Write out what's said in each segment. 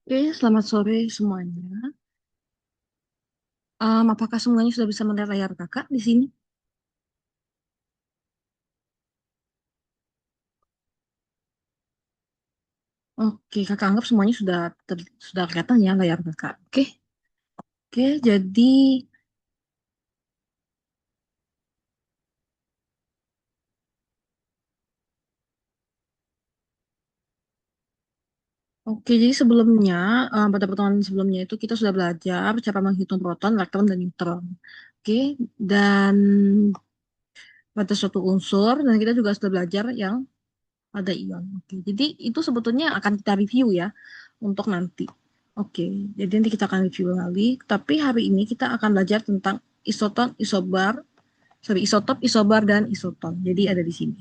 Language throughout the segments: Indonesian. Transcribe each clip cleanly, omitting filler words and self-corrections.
Oke, selamat sore semuanya. Apakah semuanya sudah bisa melihat layar kakak di sini? Oke, kakak anggap semuanya sudah kelihatan ya layar kakak. Oke, jadi jadi sebelumnya pada pertemuan sebelumnya itu kita sudah belajar cara menghitung proton, elektron, dan neutron. Oke, dan pada suatu unsur dan kita juga sudah belajar yang ada ion. Oke, jadi itu sebetulnya akan kita review ya untuk nanti. Oke, jadi nanti kita akan review lagi. Tapi hari ini kita akan belajar tentang isoton, isotop, isobar, dan isoton. Jadi ada di sini.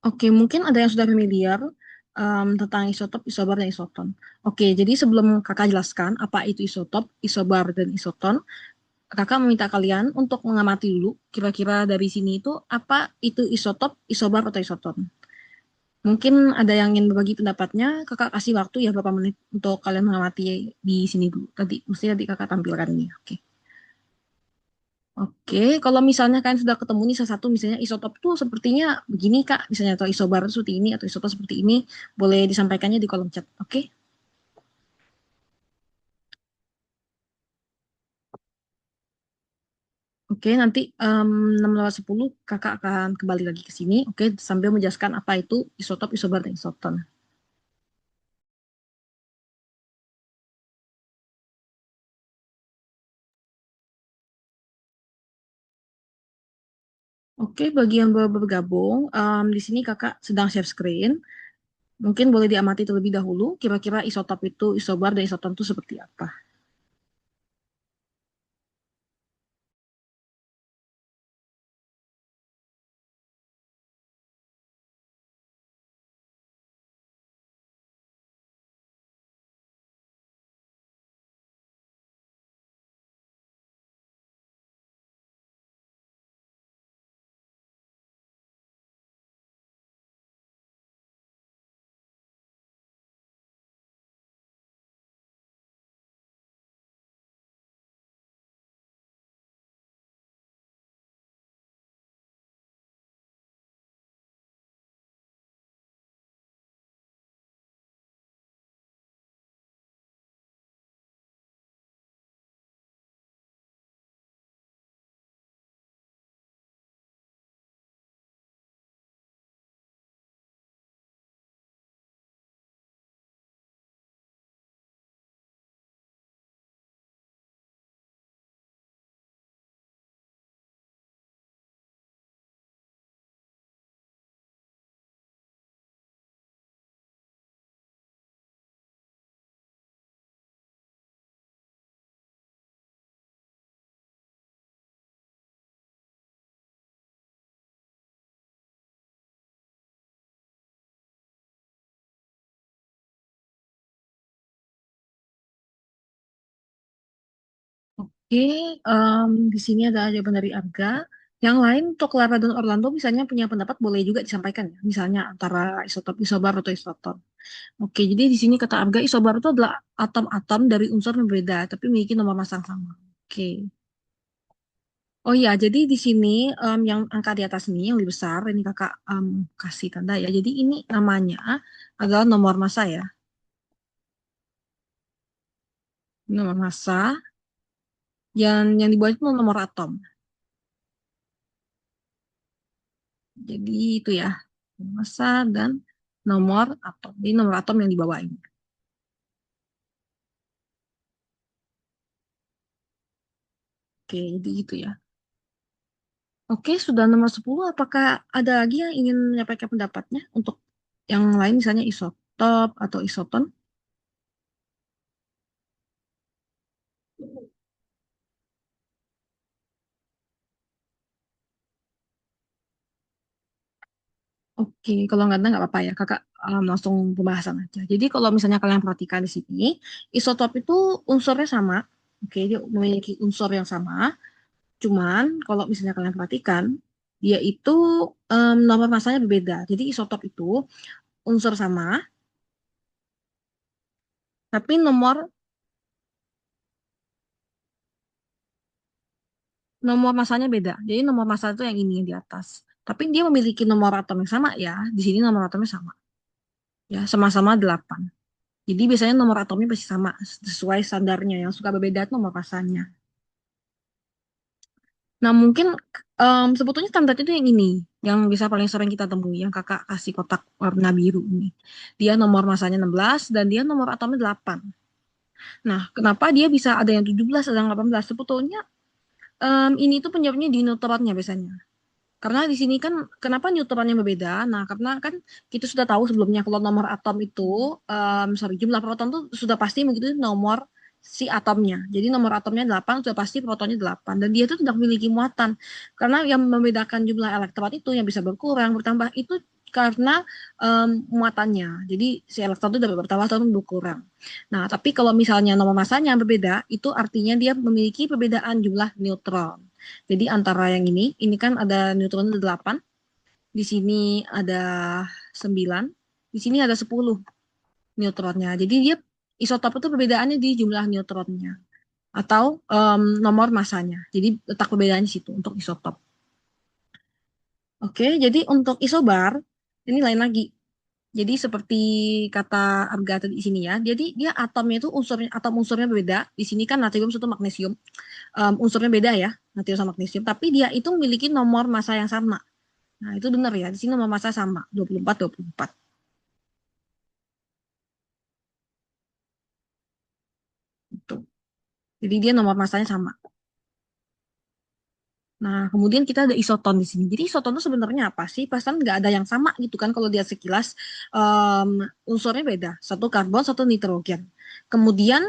Oke, mungkin ada yang sudah familiar tentang isotop, isobar, dan isoton. Oke, jadi sebelum kakak jelaskan apa itu isotop, isobar, dan isoton, kakak meminta kalian untuk mengamati dulu kira-kira dari sini itu apa itu isotop, isobar, atau isoton. Mungkin ada yang ingin berbagi pendapatnya, kakak kasih waktu ya berapa menit untuk kalian mengamati di sini dulu. Mesti nanti kakak tampilkan ini. Oke. Oke, kalau misalnya kalian sudah ketemu nih salah satu misalnya isotop tuh sepertinya begini Kak, misalnya atau isobar seperti ini atau isotop seperti ini, boleh disampaikannya di kolom chat. Oke. Oke, nanti 6:10 kakak akan kembali lagi ke sini, oke, sambil menjelaskan apa itu isotop, isobar, dan isoton. Oke, bagi yang baru bergabung, di sini kakak sedang share screen. Mungkin boleh diamati terlebih dahulu, kira-kira isotop itu, isobar, dan isoton itu seperti apa. Oke, di sini ada jawaban dari Arga. Yang lain untuk Clara dan Orlando misalnya punya pendapat boleh juga disampaikan ya. Misalnya antara isotop, isobar, atau isoton. Oke, jadi di sini kata Arga isobar itu adalah atom-atom dari unsur yang berbeda tapi memiliki nomor massa yang sama. Oke. Oh iya, jadi di sini yang angka di atas ini yang lebih besar ini kakak kasih tanda ya. Jadi ini namanya adalah nomor massa ya. Nomor massa yang di bawah itu nomor atom. Jadi itu ya, massa dan nomor atom. Jadi nomor atom yang di bawah ini. Oke, jadi gitu ya. Oke, sudah nomor 10. Apakah ada lagi yang ingin menyampaikan pendapatnya untuk yang lain misalnya isotop atau isoton? Oke, kalau nggak apa-apa ya, kakak langsung pembahasan aja. Jadi kalau misalnya kalian perhatikan di sini, isotop itu unsurnya sama. Oke, dia memiliki unsur yang sama. Cuman kalau misalnya kalian perhatikan, dia itu nomor massanya berbeda. Jadi isotop itu unsur sama, tapi nomor masanya beda. Jadi nomor masa itu yang ini yang di atas. Tapi dia memiliki nomor atom yang sama ya. Di sini nomor atomnya sama. Ya, sama-sama 8. Jadi biasanya nomor atomnya pasti sama sesuai standarnya. Yang suka berbeda itu nomor masanya. Nah, mungkin sebetulnya standar itu yang ini, yang bisa paling sering kita temui, yang kakak kasih kotak warna biru ini. Dia nomor masanya 16 dan dia nomor atomnya 8. Nah, kenapa dia bisa ada yang 17, ada yang 18? Sebetulnya ini tuh penyebabnya di neutronnya biasanya. Karena di sini kan kenapa neutronnya berbeda? Nah, karena kan kita sudah tahu sebelumnya kalau nomor atom itu, sorry, jumlah proton tuh sudah pasti begitu nomor si atomnya. Jadi nomor atomnya 8 sudah pasti protonnya 8. Dan dia itu tidak memiliki muatan. Karena yang membedakan jumlah elektron itu yang bisa berkurang, bertambah itu karena muatannya. Jadi si elektron itu dapat bertambah atau berkurang. Nah, tapi kalau misalnya nomor masanya yang berbeda, itu artinya dia memiliki perbedaan jumlah neutron. Jadi antara yang ini kan ada neutron ada 8, di sini ada 9, di sini ada 10 neutronnya. Jadi dia isotop itu perbedaannya di jumlah neutronnya atau nomor masanya. Jadi letak perbedaannya di situ untuk isotop. Oke, jadi untuk isobar ini lain lagi. Jadi seperti kata Arga tadi di sini ya. Jadi dia atomnya itu unsurnya berbeda. Di sini kan natrium satu magnesium. Unsurnya beda ya, natrium sama magnesium. Tapi dia itu memiliki nomor massa yang sama. Nah, itu benar ya. Di sini nomor massa sama, 24, 24. Gitu. Jadi dia nomor massanya sama. Nah, kemudian kita ada isoton di sini. Jadi isoton itu sebenarnya apa sih? Pastikan nggak ada yang sama gitu kan kalau dia sekilas um, unsurnya beda. Satu karbon, satu nitrogen. Kemudian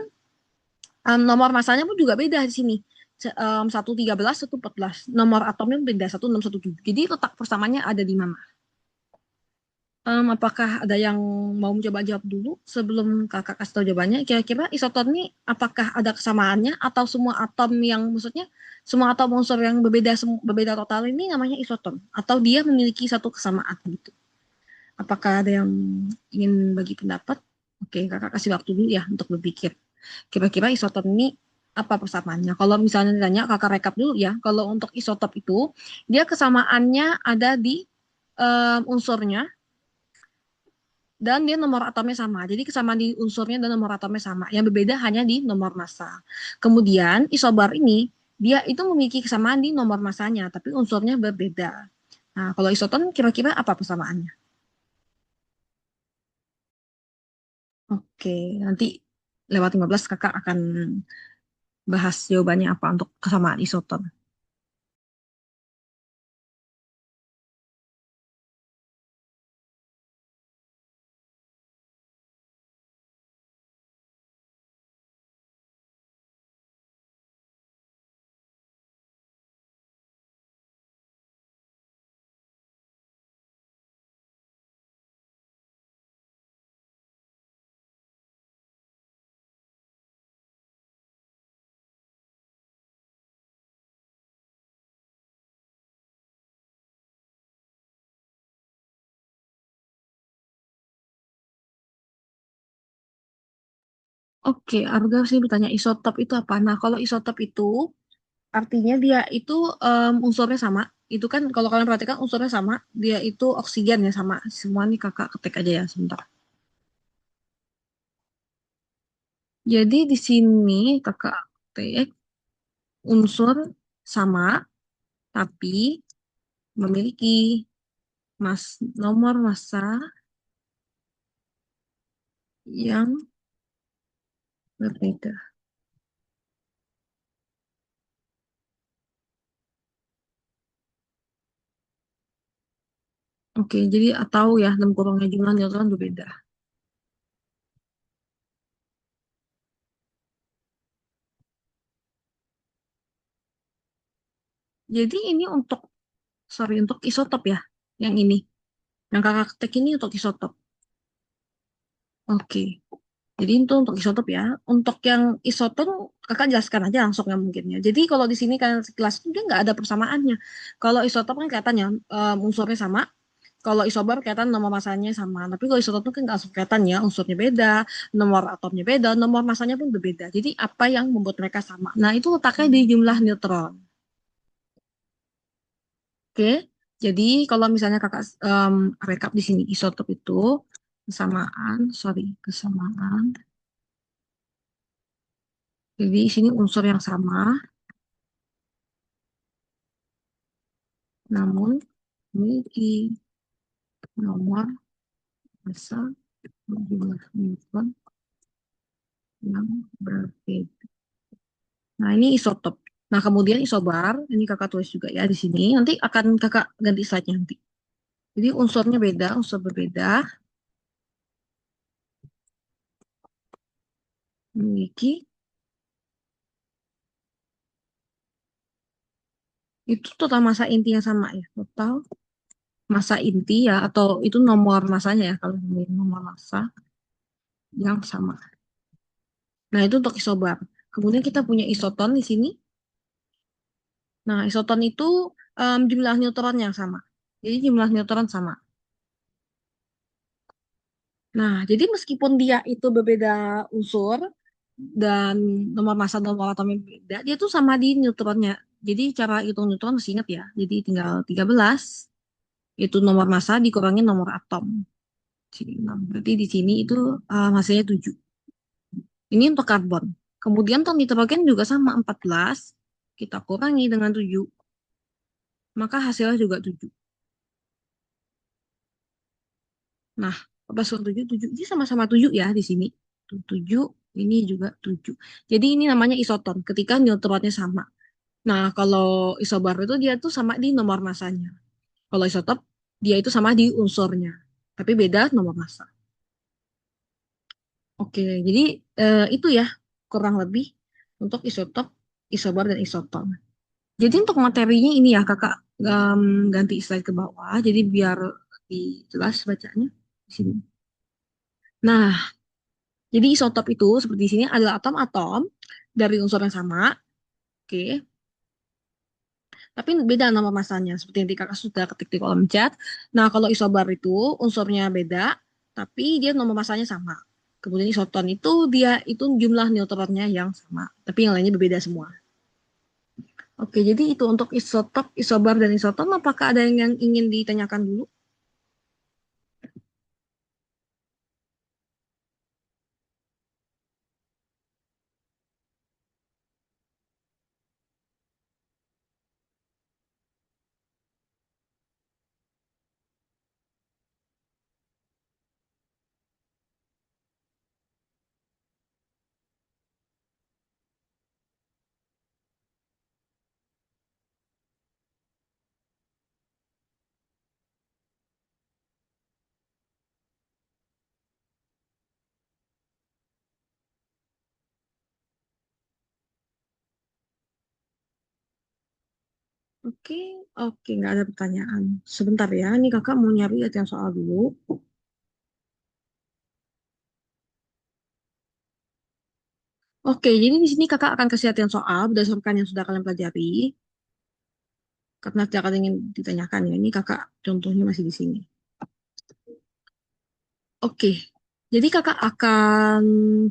nomor massanya pun juga beda di sini. 113, 114. Nomor atomnya beda, 1617. Jadi letak persamaannya ada di mana? Apakah ada yang mau mencoba jawab dulu sebelum kakak kasih tahu jawabannya? Kira-kira isoton ini apakah ada kesamaannya atau semua atom yang maksudnya semua atom unsur yang berbeda total ini namanya isoton atau dia memiliki satu kesamaan gitu? Apakah ada yang ingin bagi pendapat? Oke, kakak kasih waktu dulu ya untuk berpikir. Kira-kira isoton ini apa persamaannya? Kalau misalnya ditanya kakak rekap dulu ya. Kalau untuk isotop itu dia kesamaannya ada di unsurnya dan dia nomor atomnya sama. Jadi kesamaan di unsurnya dan nomor atomnya sama. Yang berbeda hanya di nomor massa. Kemudian isobar ini dia itu memiliki kesamaan di nomor massanya, tapi unsurnya berbeda. Nah, kalau isoton kira-kira apa persamaannya? Oke, nanti lewat 15 kakak akan bahas jawabannya apa untuk kesamaan isoton. Oke, Arga sih bertanya isotop itu apa? Nah, kalau isotop itu artinya dia itu unsurnya sama. Itu kan kalau kalian perhatikan unsurnya sama, dia itu oksigen ya sama. Semua nih kakak ketik aja ya sebentar. Jadi di sini kakak ketik unsur sama tapi memiliki nomor massa yang berbeda. Oke, jadi atau ya dalam kurungnya jumlah neutron berbeda. Jadi ini untuk sorry untuk isotop ya, yang ini. Yang kakak ketik ini untuk isotop. Oke. Jadi itu untuk isotop ya. Untuk yang isoton kakak jelaskan aja langsung ya mungkin ya. Jadi kalau di sini kan sekilas itu dia nggak ada persamaannya. Kalau isotop kan kelihatannya unsurnya sama. Kalau isobar kelihatan nomor masanya sama, tapi kalau isotop itu kan nggak langsung kelihatan ya, unsurnya beda, nomor atomnya beda, nomor masanya pun berbeda. Jadi apa yang membuat mereka sama? Nah, itu letaknya di jumlah neutron. Oke, jadi kalau misalnya kakak rekap di sini isotop itu kesamaan. Jadi di sini unsur yang sama, namun memiliki nomor massa jumlah neutron yang berbeda. Nah, ini isotop. Nah, kemudian isobar, ini kakak tulis juga ya di sini. Nanti akan kakak ganti slide-nya nanti. Jadi unsurnya beda, unsur berbeda, memiliki itu total massa inti yang sama ya. Total massa inti ya, atau itu nomor massanya ya, kalau ini nomor massa yang sama. Nah, itu untuk isobar. Kemudian kita punya isoton di sini. Nah, isoton itu jumlah neutron yang sama. Jadi jumlah neutron sama. Nah, jadi meskipun dia itu berbeda unsur dan nomor massa nomor atomnya beda, dia tuh sama di neutronnya. Jadi cara hitung neutron masih ingat ya. Jadi tinggal 13 itu nomor massa dikurangi nomor atom. Sini 6. Berarti di sini itu massanya 7. Ini untuk karbon. Kemudian untuk nitrogen juga sama 14. Kita kurangi dengan 7, maka hasilnya juga 7. Nah, 14 kurang 7, 7. Ini sama-sama 7 ya di sini. Tuh, 7, ini juga 7. Jadi ini namanya isoton ketika neutronnya sama. Nah, kalau isobar itu dia tuh sama di nomor masanya. Kalau isotop, dia itu sama di unsurnya. Tapi beda nomor massa. Oke, jadi itu ya kurang lebih untuk isotop, isobar, dan isoton. Jadi untuk materinya ini ya kakak ganti slide ke bawah, jadi biar lebih jelas bacanya di sini. Nah, jadi isotop itu seperti di sini adalah atom-atom dari unsur yang sama, oke, tapi beda nama masanya, seperti yang tadi kakak sudah ketik di kolom chat. Nah, kalau isobar itu unsurnya beda, tapi dia nomor masanya sama. Kemudian isoton itu dia itu jumlah neutronnya yang sama, tapi yang lainnya berbeda semua. Oke, jadi itu untuk isotop, isobar, dan isoton. Apakah ada yang ingin ditanyakan dulu? Oke, oke, nggak ada pertanyaan. Sebentar ya, ini kakak mau nyari latihan soal dulu. Oke, jadi di sini kakak akan kasih latihan soal berdasarkan yang sudah kalian pelajari. Karena tidak ada yang ingin ditanyakan ya. Ini kakak contohnya masih di sini. Oke, jadi kakak akan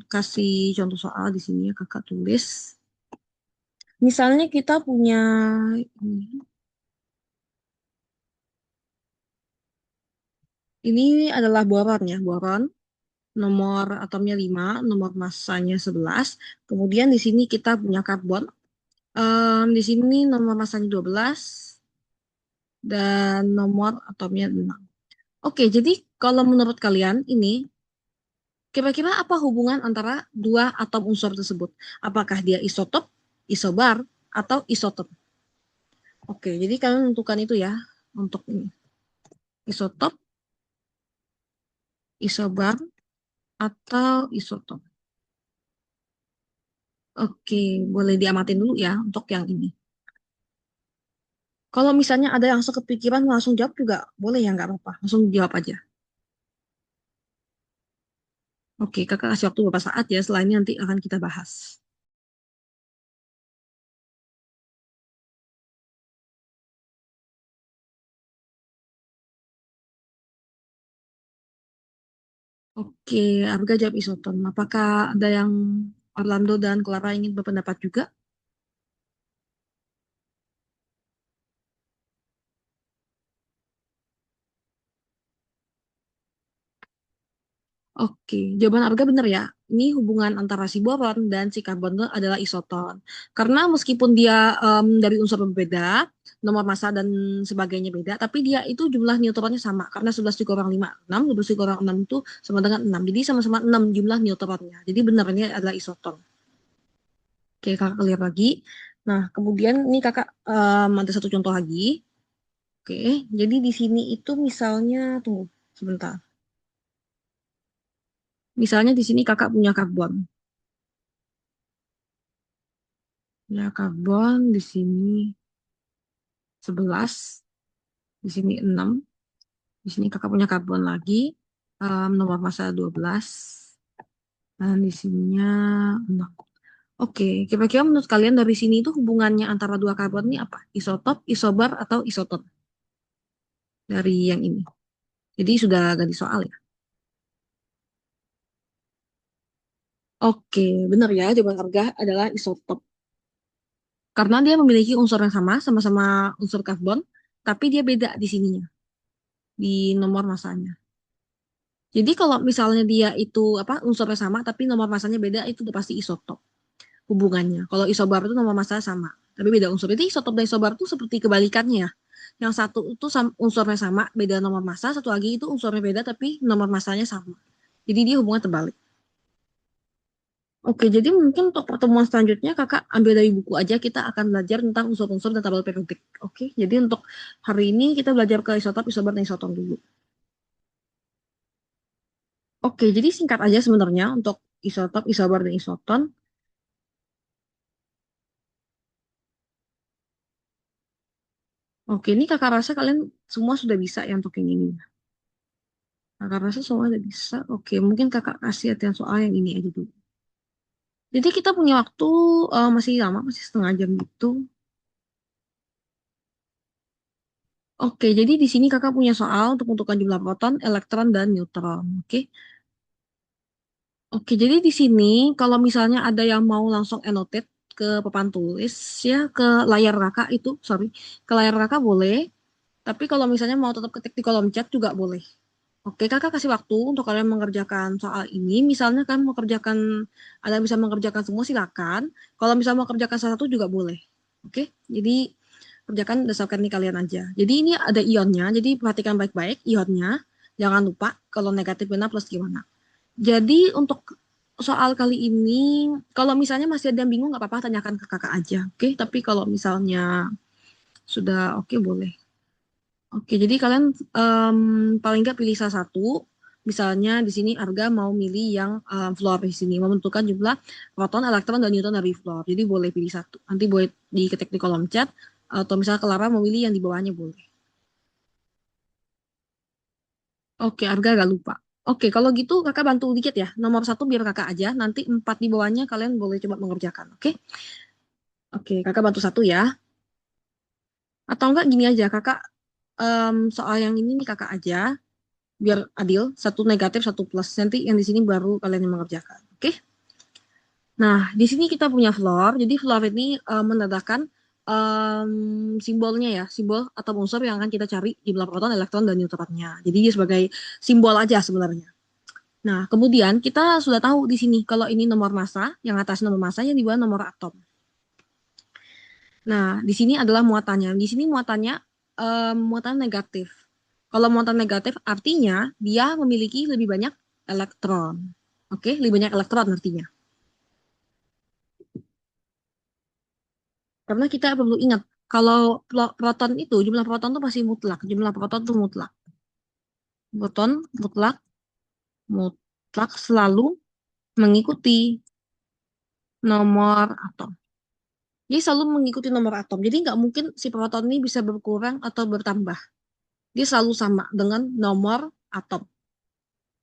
kasih contoh soal di sini ya. Kakak tulis. Misalnya kita punya ini adalah boron ya, boron. Nomor atomnya 5, nomor massanya 11. Kemudian di sini kita punya karbon. Di sini nomor massanya 12 dan nomor atomnya 6. Oke, jadi kalau menurut kalian ini kira-kira apa hubungan antara dua atom unsur tersebut? Apakah dia isotop, isobar, atau isotop? Oke, jadi kalian menentukan itu ya untuk ini. Isotop, isobar, atau isotop. Oke, boleh diamatin dulu ya untuk yang ini. Kalau misalnya ada yang sekepikiran langsung jawab juga boleh ya, nggak apa-apa. Langsung jawab aja. Oke, kakak kasih waktu beberapa saat ya. Setelah ini nanti akan kita bahas. Oke, Arga jawab isoton. Apakah ada yang Orlando dan Clara ingin berpendapat juga? Oke, jawaban Arga benar ya. Ini hubungan antara si boron dan si karbon itu adalah isoton. Karena meskipun dia dari unsur berbeda, nomor massa dan sebagainya beda, tapi dia itu jumlah neutronnya sama. Karena 11 dikurang 5, 6, 12 dikurang 6 itu sama dengan 6. Jadi sama-sama 6 jumlah neutronnya. Jadi benar ini adalah isoton. Oke, kakak lihat lagi. Nah, kemudian ini kakak ada satu contoh lagi. Oke, jadi di sini itu misalnya, tunggu sebentar. Misalnya di sini kakak punya karbon. Ya, karbon di sini 11, di sini 6, di sini kakak punya karbon lagi, nomor massa 12, dan di sininya 6. Oke, kira-kira menurut kalian dari sini itu hubungannya antara dua karbon ini apa? Isotop, isobar, atau isoton dari yang ini? Jadi sudah ganti soal ya. Oke, benar ya, jawaban Arga adalah isotop. Karena dia memiliki unsur yang sama, sama-sama unsur karbon, tapi dia beda di sininya, di nomor massanya. Jadi kalau misalnya dia itu apa unsurnya sama tapi nomor massanya beda itu udah pasti isotop hubungannya. Kalau isobar itu nomor massa sama tapi beda unsur. Jadi isotop dan isobar itu seperti kebalikannya ya. Yang satu itu unsurnya sama beda nomor massa, satu lagi itu unsurnya beda tapi nomor massanya sama. Jadi dia hubungan terbalik. Oke, jadi mungkin untuk pertemuan selanjutnya kakak ambil dari buku aja kita akan belajar tentang unsur-unsur dan tabel periodik. Oke, jadi untuk hari ini kita belajar ke isotop, isobar, dan isoton dulu. Oke, jadi singkat aja sebenarnya untuk isotop, isobar, dan isoton. Oke, ini kakak rasa kalian semua sudah bisa ya untuk yang ini. Kakak rasa semua sudah bisa. Oke, mungkin kakak kasih latihan soal yang ini aja dulu. Jadi kita punya waktu masih lama, masih setengah jam gitu. Oke, jadi di sini kakak punya soal untuk menentukan jumlah proton, elektron, dan neutron. Oke, oke. Jadi di sini kalau misalnya ada yang mau langsung annotate ke papan tulis ya ke layar kakak itu, sorry, ke layar kakak boleh. Tapi kalau misalnya mau tetap ketik di kolom chat juga boleh. Oke, kakak kasih waktu untuk kalian mengerjakan soal ini. Misalnya kan mau kerjakan, ada yang bisa mengerjakan semua silakan. Kalau misalnya mau kerjakan salah satu juga boleh. Oke, jadi kerjakan berdasarkan ini kalian aja. Jadi ini ada ionnya, jadi perhatikan baik-baik ionnya. Jangan lupa kalau negatif benar plus gimana. Jadi untuk soal kali ini, kalau misalnya masih ada yang bingung nggak apa-apa tanyakan ke kakak aja. Oke, tapi kalau misalnya sudah oke boleh. Oke, jadi kalian em, paling nggak pilih salah satu. Misalnya di sini Arga mau milih yang fluor di sini, menentukan jumlah proton, elektron, dan neutron dari fluor. Jadi boleh pilih satu. Nanti boleh diketik di kolom chat. Atau misalnya Clara mau milih yang di bawahnya boleh. Oke, Arga gak lupa. Oke, kalau gitu kakak bantu dikit ya. Nomor satu biar kakak aja. Nanti empat di bawahnya kalian boleh coba mengerjakan. Oke? Oke, kakak bantu satu ya. Atau enggak gini aja, kakak soal yang ini nih kakak aja. Biar adil, satu negatif, satu plus. Nanti yang di sini baru kalian yang mengerjakan. Oke? Nah, di sini kita punya floor. Jadi floor ini menandakan simbolnya ya, simbol atau unsur yang akan kita cari jumlah proton, elektron, dan neutronnya. Jadi dia sebagai simbol aja sebenarnya. Nah, kemudian kita sudah tahu di sini kalau ini nomor massa, yang atas nomor massa, yang di bawah nomor atom. Nah, di sini adalah muatannya. Di sini muatannya muatan negatif. Kalau muatan negatif artinya dia memiliki lebih banyak elektron. Oke, lebih banyak elektron artinya. Karena kita perlu ingat, kalau proton itu, jumlah proton itu pasti mutlak. Jumlah proton itu mutlak. Proton mutlak, mutlak selalu mengikuti nomor atom. Dia selalu mengikuti nomor atom. Jadi nggak mungkin si proton ini bisa berkurang atau bertambah. Dia selalu sama dengan nomor atom.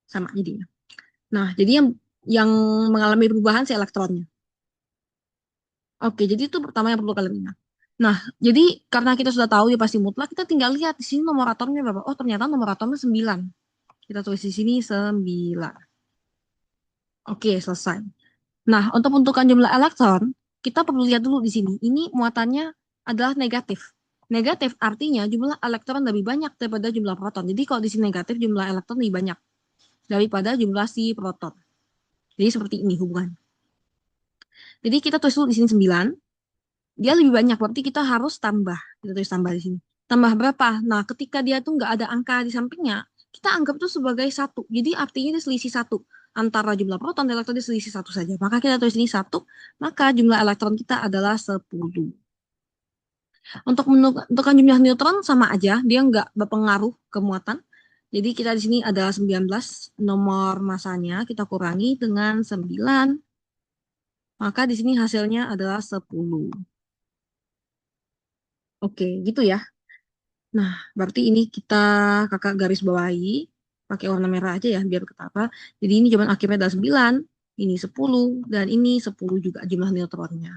Sama jadinya. Nah, jadi yang mengalami perubahan si elektronnya. Oke, jadi itu pertama yang perlu kalian ingat. Nah, jadi karena kita sudah tahu dia pasti mutlak, kita tinggal lihat di sini nomor atomnya berapa. Oh, ternyata nomor atomnya 9. Kita tulis di sini 9. Oke, selesai. Nah, untuk menentukan jumlah elektron, kita perlu lihat dulu di sini. Ini muatannya adalah negatif. Negatif artinya jumlah elektron lebih banyak daripada jumlah proton. Jadi kalau di sini negatif, jumlah elektron lebih banyak daripada jumlah si proton. Jadi seperti ini hubungan. Jadi kita tulis dulu di sini 9. Dia lebih banyak, berarti kita harus tambah. Kita tulis tambah di sini. Tambah berapa? Nah, ketika dia tuh nggak ada angka di sampingnya, kita anggap itu sebagai satu. Jadi artinya dia selisih satu. Antara jumlah proton dan elektron dia selisih satu saja. Maka kita tulis ini satu, maka jumlah elektron kita adalah 10. Untuk menentukan jumlah neutron sama aja, dia nggak berpengaruh ke muatan. Jadi kita di sini ada 19, nomor masanya kita kurangi dengan 9, maka di sini hasilnya adalah 10. Oke, gitu ya. Nah, berarti ini kita kakak garis bawahi pakai warna merah aja ya biar ketara. Jadi ini jawaban akhirnya adalah 9, ini 10, dan ini 10 juga jumlah neutronnya.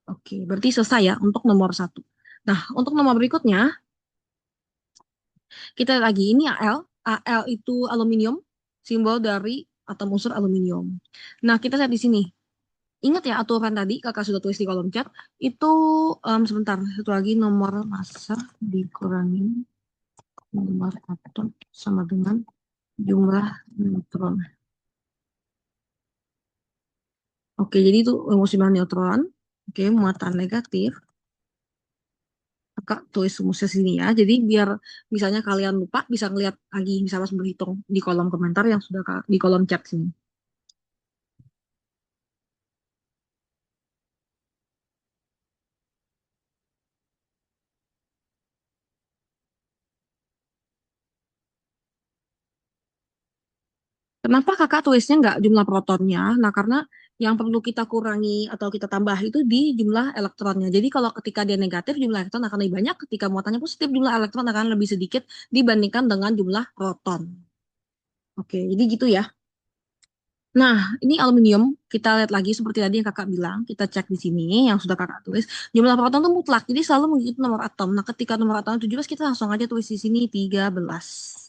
Oke, berarti selesai ya untuk nomor satu. Nah, untuk nomor berikutnya, kita lagi ini Al. Al itu aluminium, simbol dari atom unsur aluminium. Nah, kita lihat di sini. Ingat ya aturan tadi, kakak sudah tulis di kolom chat. Itu, sebentar, satu lagi nomor massa dikurangi nomor atom sama dengan jumlah neutron. Oke, jadi itu rumus jumlah neutron. Oke, muatan negatif. Kakak tulis rumusnya sini ya. Jadi biar misalnya kalian lupa, bisa ngeliat lagi, bisa langsung berhitung di kolom komentar yang sudah di kolom chat sini. Kenapa kakak tulisnya nggak jumlah protonnya? Nah, karena yang perlu kita kurangi atau kita tambah itu di jumlah elektronnya. Jadi kalau ketika dia negatif, jumlah elektron akan lebih banyak. Ketika muatannya positif, jumlah elektron akan lebih sedikit dibandingkan dengan jumlah proton. Oke, jadi gitu ya. Nah, ini aluminium. Kita lihat lagi seperti tadi yang kakak bilang. Kita cek di sini yang sudah kakak tulis. Jumlah proton itu mutlak. Jadi selalu mengikuti nomor atom. Nah, ketika nomor atom 17, kita langsung aja tulis di sini 13.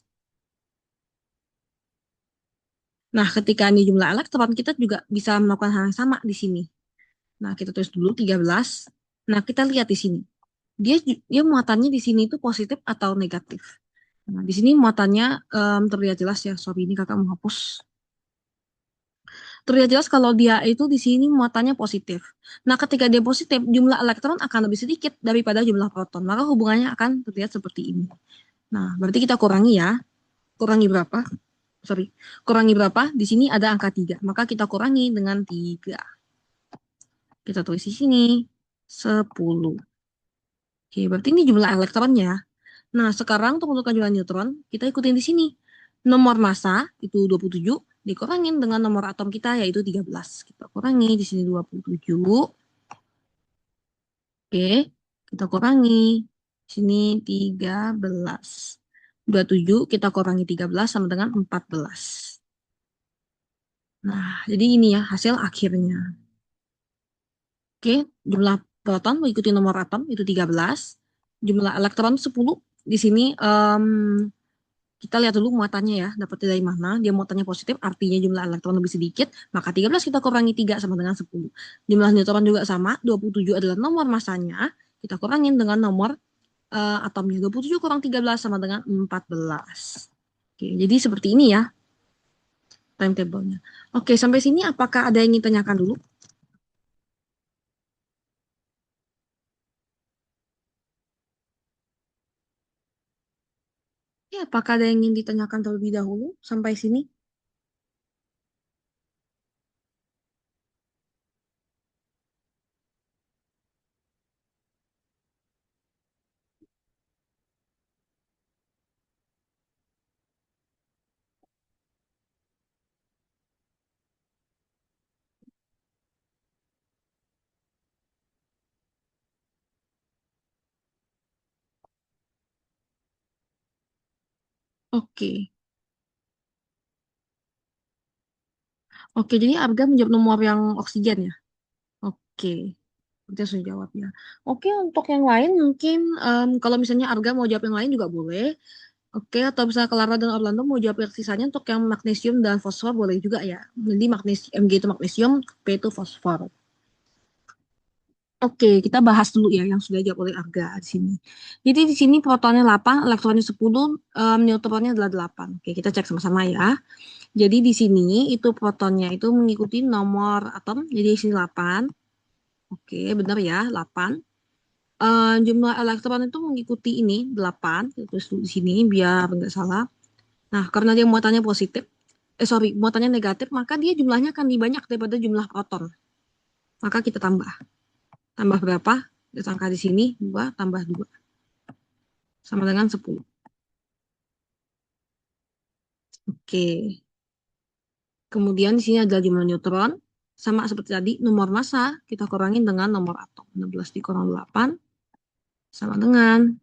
Nah, ketika ini jumlah elektron, kita juga bisa melakukan hal yang sama di sini. Nah, kita tulis dulu 13. Nah, kita lihat di sini. Dia muatannya di sini itu positif atau negatif. Nah, di sini muatannya terlihat jelas ya. Sorry, ini kakak mau hapus. Terlihat jelas kalau dia itu di sini muatannya positif. Nah, ketika dia positif, jumlah elektron akan lebih sedikit daripada jumlah proton. Maka hubungannya akan terlihat seperti ini. Nah, berarti kita kurangi ya. Kurangi berapa? Sorry. Kurangi berapa? Di sini ada angka 3. Maka kita kurangi dengan 3. Kita tulis di sini 10. Oke, berarti ini jumlah elektronnya. Nah, sekarang untuk menentukan jumlah neutron, kita ikutin di sini. Nomor massa itu 27 dikurangin dengan nomor atom kita yaitu 13. Kita kurangi di sini 27. Oke, kita kurangi. Di sini 13. 27 kita kurangi 13 sama dengan 14. Nah, jadi ini ya hasil akhirnya. Oke, jumlah proton mengikuti nomor atom itu 13. Jumlah elektron 10. Di sini kita lihat dulu muatannya ya, dapat dari mana. Dia muatannya positif, artinya jumlah elektron lebih sedikit. Maka 13 kita kurangi 3 sama dengan 10. Jumlah neutron juga sama, 27 adalah nomor masanya. Kita kurangin dengan nomor atomnya. 27 kurang 13 sama dengan 14. Oke, jadi seperti ini ya timetable-nya. Oke, sampai sini apakah ada yang ingin tanyakan dulu? Ya, apakah ada yang ingin ditanyakan terlebih dahulu sampai sini? Oke. Oke, jadi Arga menjawab nomor yang oksigen ya? Oke. Kita sudah jawab ya. Oke, untuk yang lain mungkin kalau misalnya Arga mau jawab yang lain juga boleh. Oke, atau bisa Clara dan Orlando mau jawab yang sisanya untuk yang magnesium dan fosfor boleh juga ya. Jadi magnesium, Mg itu magnesium, P itu fosfor. Oke, kita bahas dulu ya yang sudah dijawab oleh Arga di sini. Jadi di sini protonnya 8, elektronnya 10, neutronnya adalah 8. Oke, kita cek sama-sama ya. Jadi di sini itu protonnya itu mengikuti nomor atom, jadi di sini 8. Oke, benar ya, 8. Jumlah elektron itu mengikuti ini 8, terus di sini biar nggak salah. Nah, karena dia muatannya positif, muatannya negatif, maka dia jumlahnya akan lebih banyak daripada jumlah proton. Maka kita tambah. Tambah berapa? Disangka di sini 2 tambah 2 sama dengan 10. Oke. Kemudian di sini ada jumlah neutron. Sama seperti tadi, nomor massa kita kurangin dengan nomor atom. 16 dikurang 8 sama dengan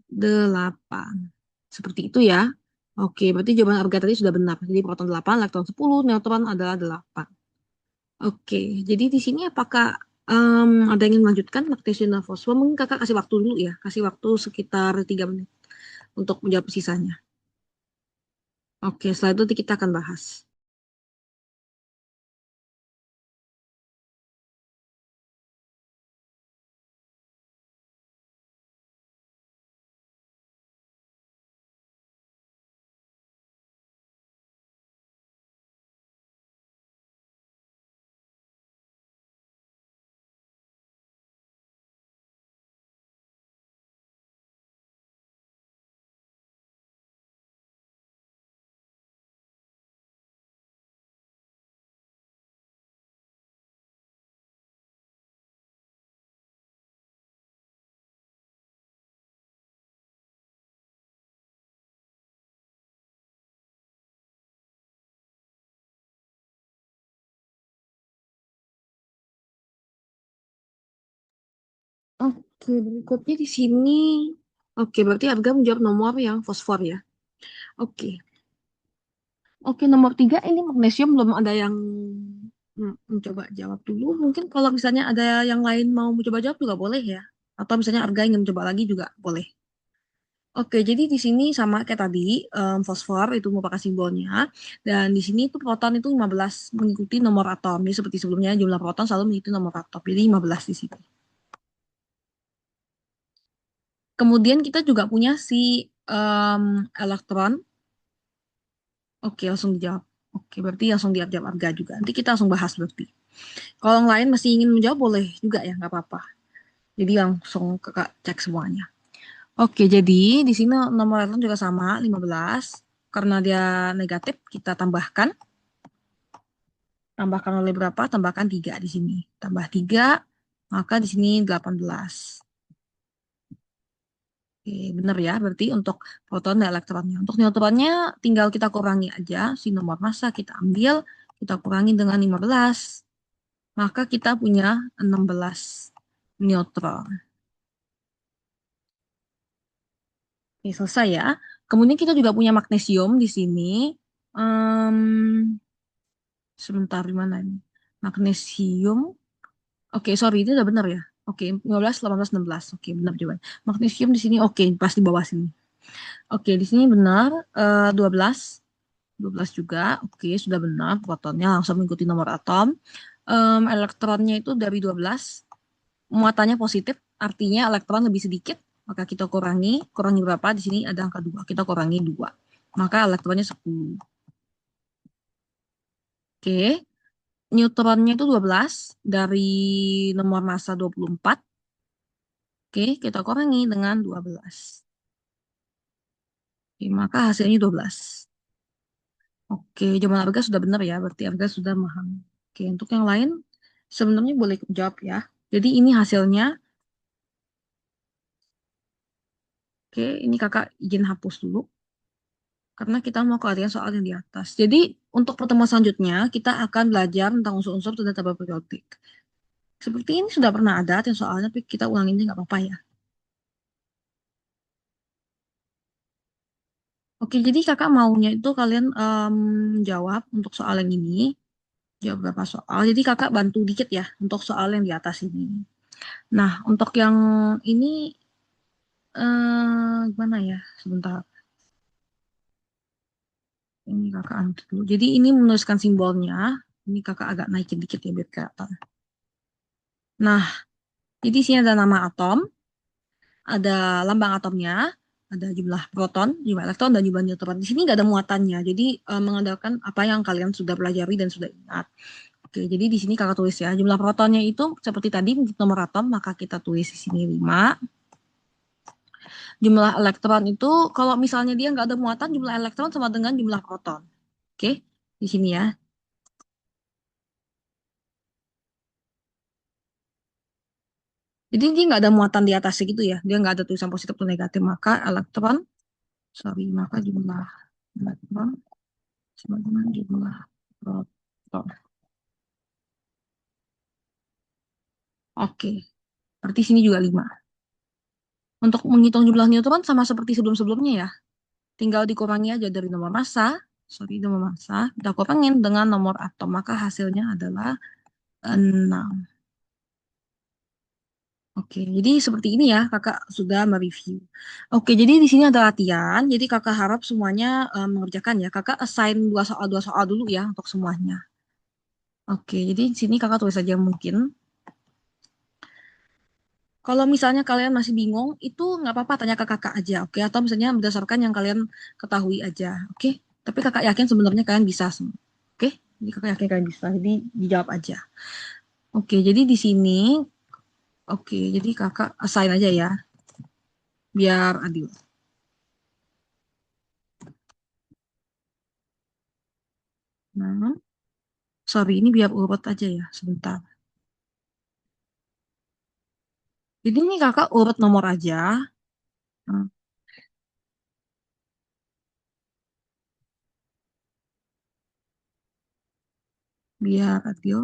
8. Seperti itu ya. Oke, berarti jawaban Arga tadi sudah benar. Jadi proton 8, elektron 10, neutron adalah 8. Oke, jadi di sini apakah ada yang ingin melanjutkan magnesium dan fosfor? Mungkin kakak kasih waktu dulu ya. Kasih waktu sekitar 3 menit untuk menjawab sisanya. Oke, setelah itu kita akan bahas. Oke, berikutnya di sini. Oke, berarti Arga menjawab nomor yang fosfor ya. Oke. Oke, nomor 3 ini magnesium belum ada yang mencoba jawab dulu. Mungkin kalau misalnya ada yang lain mau mencoba jawab juga boleh ya. Atau misalnya Arga ingin mencoba lagi juga boleh. Oke, jadi di sini sama kayak tadi, fosfor itu merupakan simbolnya. Dan di sini itu proton itu 15 mengikuti nomor atom. Jadi seperti sebelumnya jumlah proton selalu mengikuti nomor atom. Jadi 15 di sini. Kemudian kita juga punya si elektron. Oke, langsung dijawab. Oke, berarti langsung dijawab Arga juga. Nanti kita langsung bahas berarti. Kalau yang lain masih ingin menjawab boleh juga ya, nggak apa-apa. Jadi langsung kakak cek semuanya. Oke, jadi di sini nomor elektron juga sama, 15. Karena dia negatif, kita tambahkan. Tambahkan oleh berapa? Tambahkan 3 di sini. Tambah 3, maka di sini 18. Oke, benar ya. Berarti untuk proton dan elektronnya. Untuk neutronnya tinggal kita kurangi aja. Si nomor massa kita ambil, kita kurangi dengan 15. Maka kita punya 16 neutron. Oke, selesai ya. Kemudian kita juga punya magnesium di sini. Em, sebentar, di mana ini? Magnesium. Oke, sorry, itu udah benar ya. Oke, 15, 18, 16. Oke, benar juga. Magnesium di sini oke, pas di bawah sini. Oke, di sini benar 12. 12 juga. Oke, sudah benar. Protonnya langsung mengikuti nomor atom. Elektronnya itu dari 12. Muatannya positif, artinya elektron lebih sedikit. Maka kita kurangi. Kurangi berapa? Di sini ada angka 2. Kita kurangi 2. Maka elektronnya 10. Oke. Neutronnya itu 12 dari nomor massa 24. Oke, kita kurangi dengan 12. Oke, maka hasilnya 12. Oke, jawaban Arga sudah benar ya, berarti Arga sudah memahami. Oke, untuk yang lain sebenarnya boleh ikut jawab ya. Jadi ini hasilnya. Oke, ini kakak izin hapus dulu karena kita mau kealian soal yang di atas. Jadi untuk pertemuan selanjutnya kita akan belajar tentang unsur-unsur dan tabel periodik. Seperti ini sudah pernah ada yang soalnya, tapi kita ulangin aja nggak apa-apa ya. Oke, jadi kakak maunya itu kalian jawab untuk soal yang ini. Jawab beberapa soal. Jadi kakak bantu dikit ya untuk soal yang di atas ini. Nah, untuk yang ini Gimana ya? Sebentar. Ini kakak anu dulu. Jadi ini menuliskan simbolnya. Ini kakak agak naikin dikit ya biar kelihatan. Nah, jadi sini ada nama atom, ada lambang atomnya, ada jumlah proton, jumlah elektron, dan jumlah neutron. Di sini nggak ada muatannya. Jadi mengandalkan apa yang kalian sudah pelajari dan sudah ingat. Oke, jadi di sini kakak tulis ya. Jumlah protonnya itu seperti tadi untuk nomor atom, maka kita tulis di sini 5. Jumlah elektron itu kalau misalnya dia nggak ada muatan, jumlah elektron sama dengan jumlah proton. Oke, di sini ya. Jadi dia nggak ada muatan di atasnya gitu ya. Dia nggak ada tulisan positif atau negatif. Maka elektron, sorry, maka jumlah elektron sama dengan jumlah proton. Oke, berarti sini juga 5. Untuk menghitung jumlah neutron sama seperti sebelum-sebelumnya ya. Tinggal dikurangi aja dari nomor massa. Sorry, nomor massa. Kita kurangin dengan nomor atom. Maka hasilnya adalah 6. Oke, jadi seperti ini ya, kakak sudah mereview. Oke, jadi di sini ada latihan. Jadi kakak harap semuanya mengerjakan ya. Kakak assign dua soal dulu ya untuk semuanya. Oke, jadi di sini kakak tulis saja mungkin. Kalau misalnya kalian masih bingung, itu nggak apa-apa tanya ke kakak aja, oke? Atau misalnya berdasarkan yang kalian ketahui aja, oke? Tapi kakak yakin sebenarnya kalian bisa semua, oke? Jadi kakak yakin kalian bisa, jadi dijawab aja. Oke, jadi di sini, oke, jadi kakak assign aja ya, biar adil. Nah, sorry, ini biar urut aja ya, sebentar. Jadi ini kakak urut nomor aja, hmm, biar adil.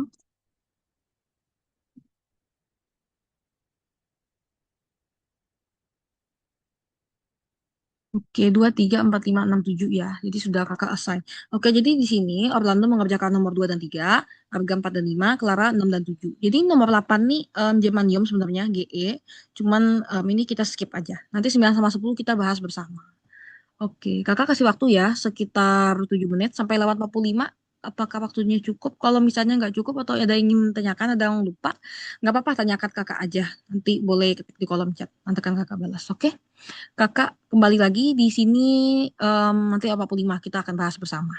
Oke, 2, 3, 4, 5, 6, 7 ya. Jadi sudah kakak assign. Oke, jadi di sini Orlando mengerjakan nomor 2 dan 3, Arga 4 dan 5, Clara 6 dan 7. Jadi nomor 8 nih germanium sebenarnya, GE. Cuman ini kita skip aja. Nanti 9 sama 10 kita bahas bersama. Oke, kakak kasih waktu ya sekitar 7 menit sampai lewat 45. Apakah waktunya cukup? Kalau misalnya nggak cukup atau ada yang ingin tanyakan, ada yang lupa, nggak apa-apa tanyakan kakak aja. Nanti boleh ketik di kolom chat. Nanti kan kakak balas, oke? Kakak kembali lagi di sini nanti 45 kita akan bahas bersama.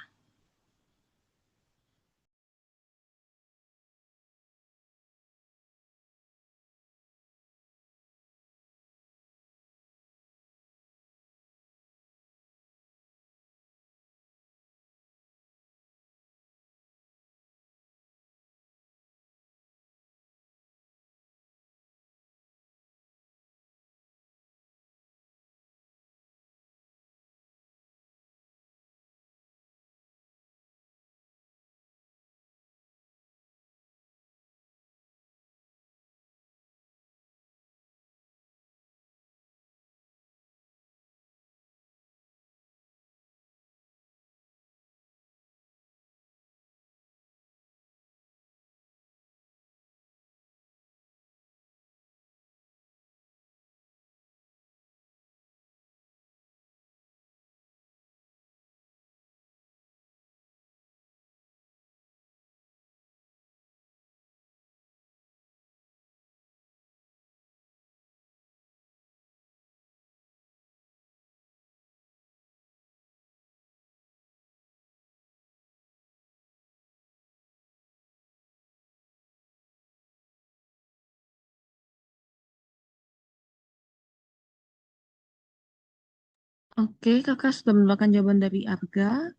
Oke, kakak sudah mendapatkan jawaban dari Arga.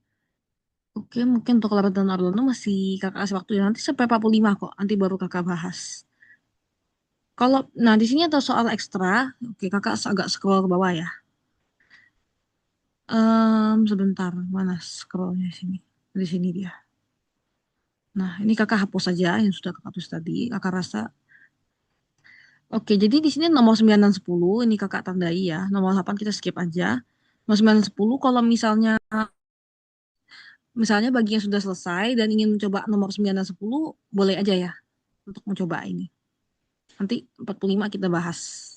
Oke, mungkin untuk Lara dan Arlono masih kakak kasih waktu ya. Nanti sampai 45 kok. Nanti baru kakak bahas. Kalau, nah di sini ada soal ekstra. Oke, kakak agak scroll ke bawah ya. Sebentar, mana scrollnya sini? Di sini dia. Nah, ini kakak hapus saja yang sudah kakak tulis tadi. Kakak rasa, oke, jadi di sini nomor 9 dan 10, ini kakak tandai ya. Nomor 8 kita skip aja. Nomor 9 dan 10, kalau misalnya bagi yang sudah selesai dan ingin mencoba nomor 9 dan 10, boleh aja ya untuk mencoba ini. Nanti 45 kita bahas.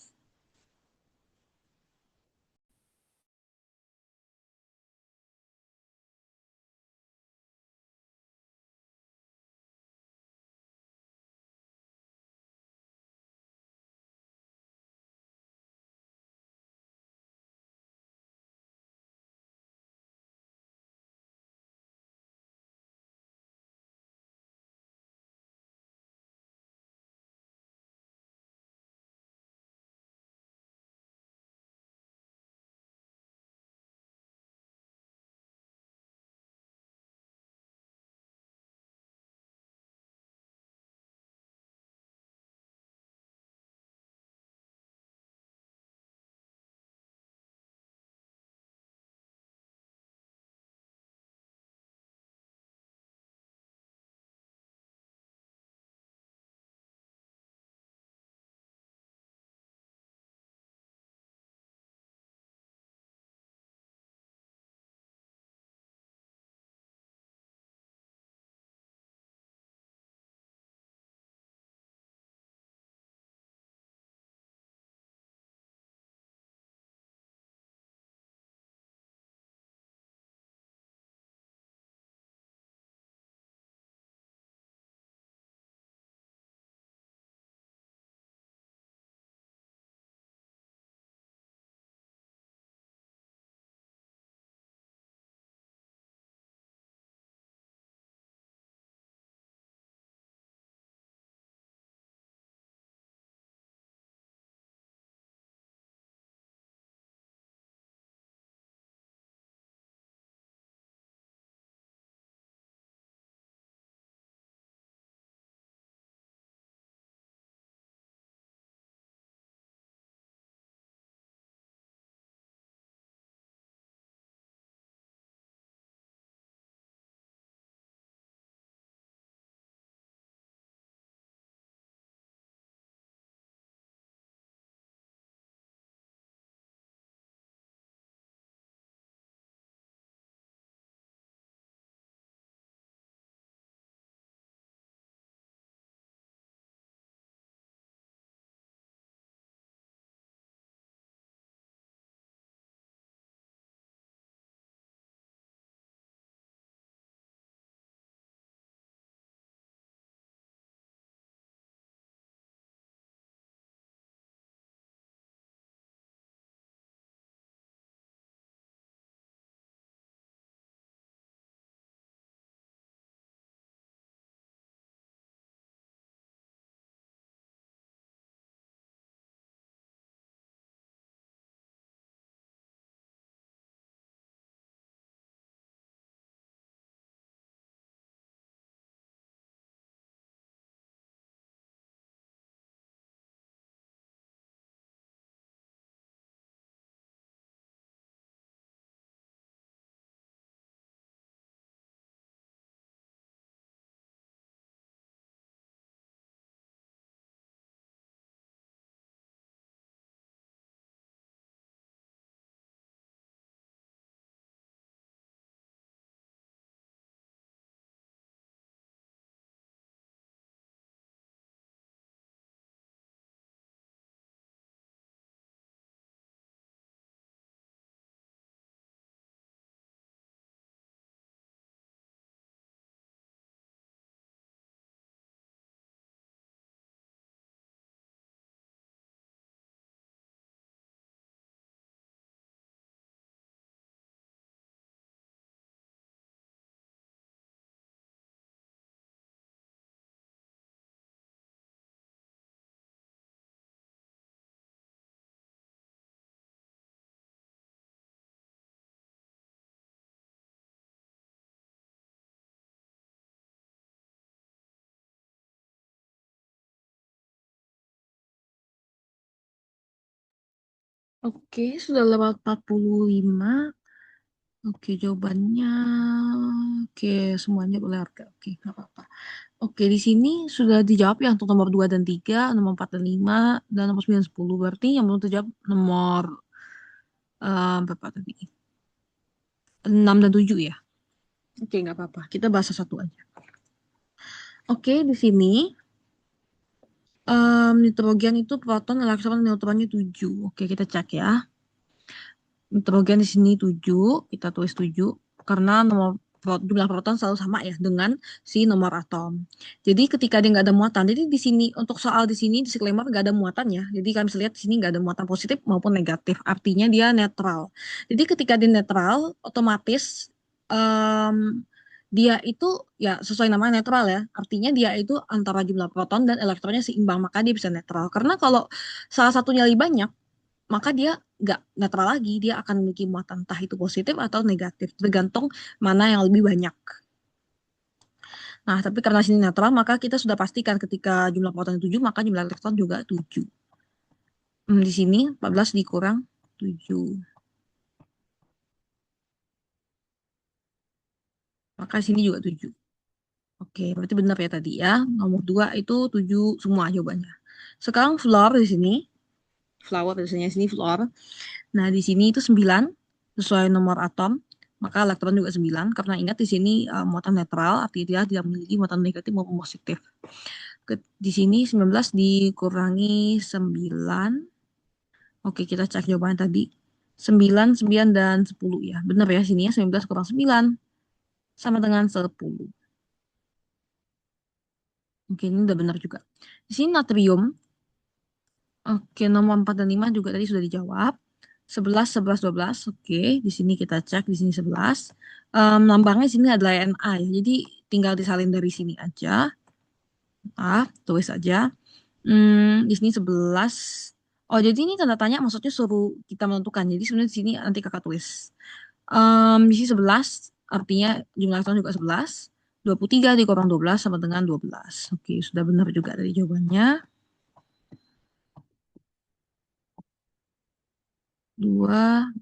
Oke, sudah lewat 45. Oke, jawabannya. Oke, semuanya boleh harga. Oke, nggak apa-apa. Oke, di sini sudah dijawab ya untuk nomor 2 dan 3, nomor 4 dan 5, dan nomor 9 dan 10. Berarti yang belum terjawab nomor berapa tadi? 6 dan 7 ya. Oke, nggak apa-apa. Kita bahas satu aja. Oke, di sini nitrogen itu proton, elektron, neutronnya 7. Oke, kita cek ya. Nitrogen di sini 7, kita tulis 7 karena jumlah proton selalu sama ya dengan si nomor atom. Jadi ketika dia nggak ada muatan, jadi di sini untuk soal di sini disclaimer nggak ada muatan ya. Jadi kalian bisa lihat di sini nggak ada muatan positif maupun negatif, artinya dia netral. Jadi ketika dia netral, otomatis em, dia itu ya sesuai namanya netral ya. Artinya dia itu antara jumlah proton dan elektronnya seimbang, maka dia bisa netral. Karena kalau salah satunya lebih banyak maka dia nggak netral lagi, dia akan memiliki muatan entah itu positif atau negatif, tergantung mana yang lebih banyak. Nah, tapi karena sini netral, maka kita sudah pastikan ketika jumlah proton 7, maka jumlah elektron juga 7. Di sini 14 dikurang 7, maka sini juga 7. Oke, berarti benar ya tadi ya. Nomor 2 itu 7 semua jawabannya. Sekarang floor di sini, flower biasanya sini floor. Nah, di sini itu 9 sesuai nomor atom, maka elektron juga 9 karena ingat di sini muatan netral, artinya dia tidak memiliki muatan negatif maupun positif. Di sini 19 dikurangi 9. Oke, kita cek jawabannya tadi. 9, 9 dan 10 ya. Benar ya sini ya 19 kurang 9 sama dengan 10. Oke, ini udah benar juga. Di sini natrium. Oke, nomor 4 dan 5 juga tadi sudah dijawab. 11, 11, 12. Oke, di sini kita cek, di sini 11. Lambangnya di sini adalah Na ya. Jadi tinggal disalin dari sini aja. Tulis aja. Di sini 11. Oh, jadi ini tanda tanya maksudnya suruh kita menentukan. Jadi sebenarnya di sini nanti kakak tulis. Di sini 11, artinya jumlah elektron juga 11. 23 dikurang 12 sama dengan 12. Oke, sudah benar juga dari jawabannya. 12.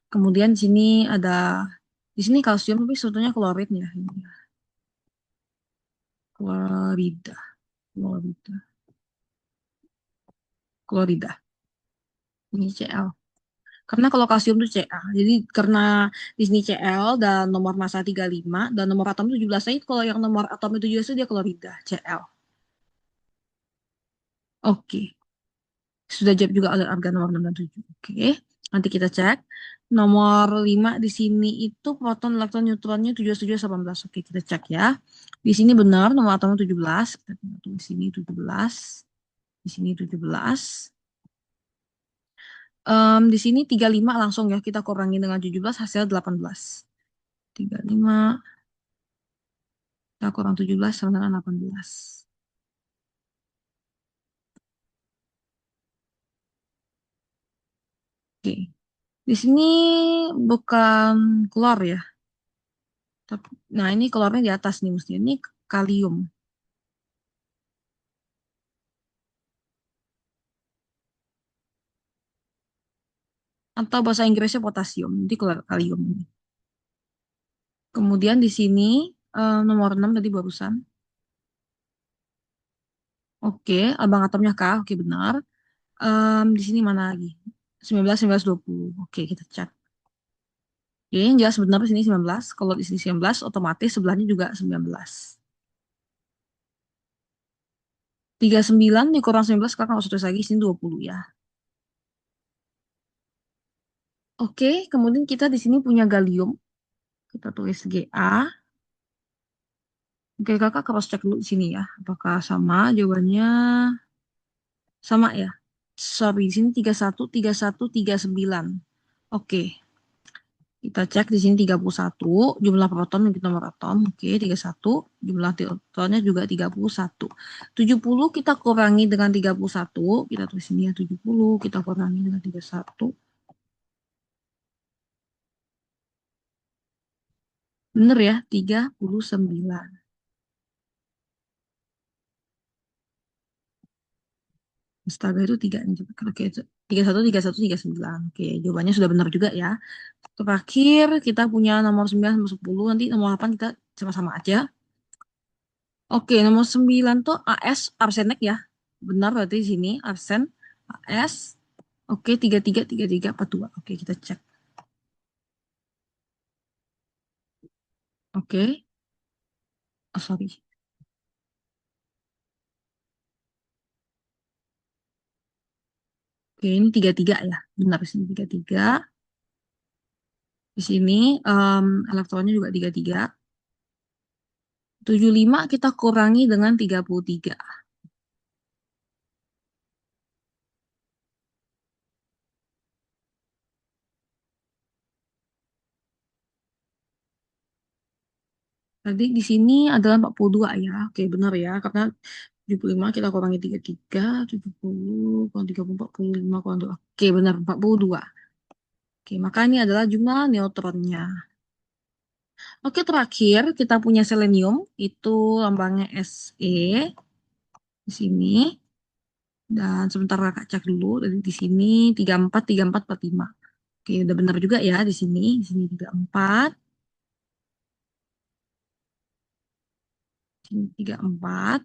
Kemudian di sini ada di sini kalsium tapi sebetulnya klorid ya ini ya. Klorida, klorida, klorida. Ini Cl. Karena kalau kalsium itu Ca. Jadi karena di sini Cl dan nomor massa 35 dan nomor atom 17 itu kalau yang nomor atom itu 17 dia klorida, Cl. Oke. Sudah jawab juga oleh organ nomor 6 dan 7. Oke. Nanti kita cek. Nomor 5 di sini itu proton, elektron, neutronnya 17, 17, 18. Oke, kita cek ya. Di sini benar nomor atomnya 17. Kita tinggal tulis di sini 17. Di sini 17. Di sini 35 langsung ya. Kita kurangi dengan 17 hasil 18. 35 kita kurang 17 sama dengan 18. Oke. Di sini bukan klor ya. Nah, ini klornya di atas nih mesti. Ini kalium. Atau bahasa Inggrisnya potasium. Jadi kalium ini. Kemudian di sini nomor 6 tadi barusan. Oke, abang atomnya K. Oke, benar. Di sini mana lagi? 19, 19, 20. Oke, kita cek. Oke, yang jelas benar di sini 19. Kalau di sini 19, otomatis sebelahnya juga 19. 39 dikurang 19, sekarang kalau sudah lagi, sini 20 ya. Oke, kemudian kita di sini punya gallium. Kita tulis Ga. Oke, kakak cross check dulu di sini ya. Apakah sama jawabannya? Sama ya. Sorry, di sini 31, 31, 39. Oke, kita cek di sini 31, jumlah proton untuk nomor atom. Oke, 31, jumlah neutronnya juga 31. 70 kita kurangi dengan 31, kita tulis sini ya 70, kita kurangi dengan 31. Bener ya, 39. Astaga itu 3 nih. Oke, 31, 31, 39. Oke, jawabannya sudah benar juga ya. Terakhir, kita punya nomor 9 sama 10. Nanti nomor 8 kita sama-sama aja. Oke, nomor 9 tuh AS, arsenik ya. Benar berarti di sini, arsen. AS. Oke, 33, 33, 42. Oke, kita cek. Oke, oh, sorry. Oke, ini 33 ya. Benar di sini 33. Di sini elektronnya juga 33. 75 kita kurangi dengan 33. Tadi di sini adalah 42 ya. Oke, benar ya. Karena 75 kita kurangi 33, 70, kurang 30, 45, kurang 2. Oke, benar, 42. Oke, maka ini adalah jumlah neutronnya. Oke, terakhir kita punya selenium. Itu lambangnya Se di sini. Dan sebentar kakak cek dulu. Dari di sini 34, 34, 45. Oke, udah benar juga ya di sini. Di sini 34, sini 34.